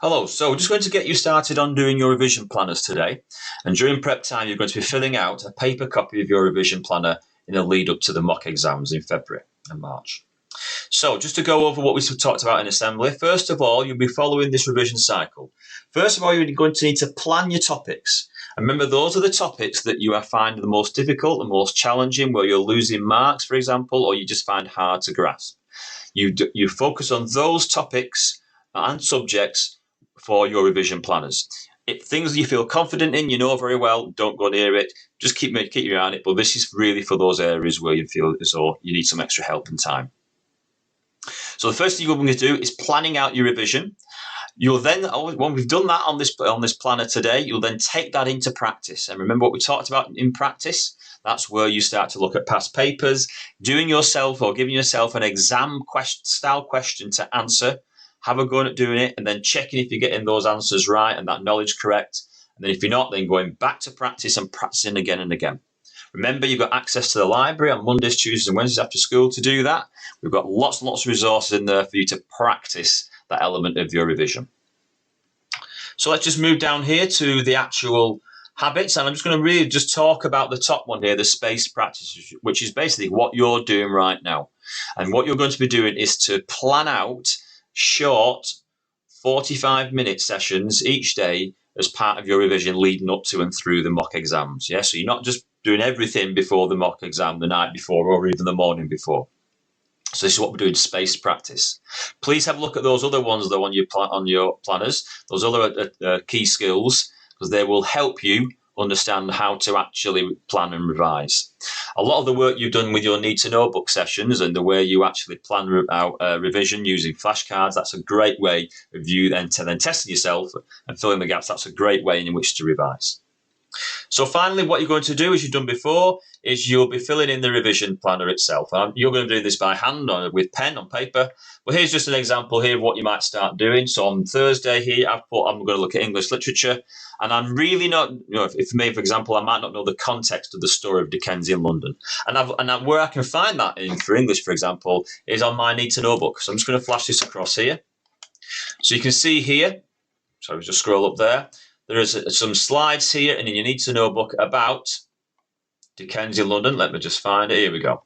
Hello, so we're just going to get you started on doing your revision planners today. And during prep time, you're going to be filling out a paper copy of your revision planner in the lead up to the mock exams in February and March. So just to go over what we talked about in assembly, first of all, you'll be following this revision cycle. First of all, you're going to need to plan your topics. And remember, those are the topics that you are finding the most difficult, the most challenging, where you're losing marks, for example, or you just find hard to grasp. You focus on those topics and subjects for your revision planners. If things you feel confident in, you know very well, don't go near it. Just keep your eye on it. But this is really for those areas where you feel as though you need some extra help and time. So the first thing you're going to do is planning out your revision. You'll then, when we've done that on this planner today, you'll then take that into practice. And remember what we talked about in practice? That's where you start to look at past papers, doing yourself or giving yourself an exam style question to answer. Have a go at doing it and then checking if you're getting those answers right and that knowledge correct. And then if you're not, then going back to practice and practicing again and again. Remember, you've got access to the library on Mondays, Tuesdays and Wednesdays after school to do that. We've got lots and lots of resources in there for you to practice that element of your revision. So let's just move down here to the actual habits. And I'm just going to really just talk about the top one here, the spaced practice, which is basically what you're doing right now. And what you're going to be doing is to plan out short 45-minute sessions each day as part of your revision leading up to and through the mock exams. Yeah, so you're not just doing everything before the mock exam the night before or even the morning before. So this is what we're doing, spaced practice. Please have a look at those other ones though on your planners, those other key skills, because they will help you understand how to actually plan and revise. A lot of the work you've done with your need to know book sessions and the way you actually plan out revision using flashcards, that's a great way of you then testing yourself and filling the gaps. That's a great way in which to revise. So finally, what you're going to do, as you've done before, is you'll be filling in the revision planner itself. You're going to do this by hand or with pen on paper. But here's just an example here of what you might start doing. So on Thursday here, I'm going to look at English literature. And I'm really not, if for me, for example, I might not know the context of the story of Dickensian London. And where I can find that for English, for example, is on my need to know book. So I'm just going to flash this across here. So you can see here, so just scroll up there. There is some slides here in your need to know book about Dickensian London. Let me just find it. Here we go.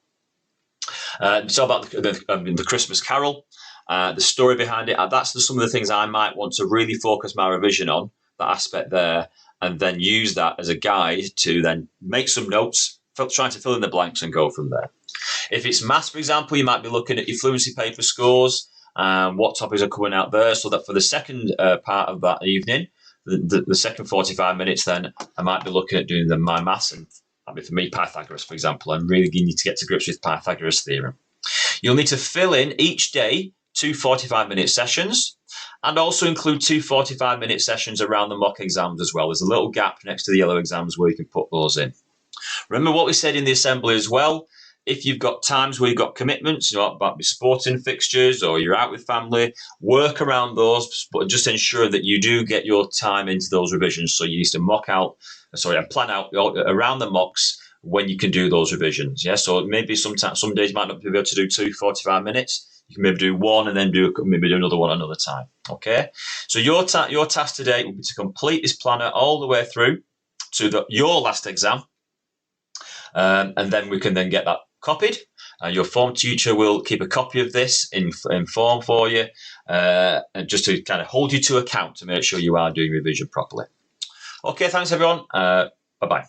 It's all about the Christmas Carol, the story behind it. That's some of the things I might want to really focus my revision on, that aspect there, and then use that as a guide to then make some notes, trying to fill in the blanks and go from there. If it's maths, for example, you might be looking at your fluency paper scores, what topics are coming out there, so that for the second part of that evening, the second 45 minutes, then I might be looking at doing my maths, and for me, Pythagoras, for example. I'm really need to get to grips with Pythagoras theorem. You'll need to fill in each day 2 45-minute sessions and also include 2 45-minute sessions around the mock exams as well. There's a little gap next to the yellow exams where you can put those in. Remember what we said in the assembly as well. If you've got times where you've got commitments, about sporting fixtures or you're out with family, work around those, but just ensure that you do get your time into those revisions. So you need to plan out around the mocks when you can do those revisions. Yeah, so maybe some days might not be able to do 2 45 minutes. You can maybe do one and then maybe do another one another time. Okay, so your task today will be to complete this planner all the way through to your last exam, and then we can then get that copied. Your form teacher will keep a copy of this in form for you, and just to kind of hold you to account to make sure you are doing revision properly. Okay, thanks everyone. Bye-bye.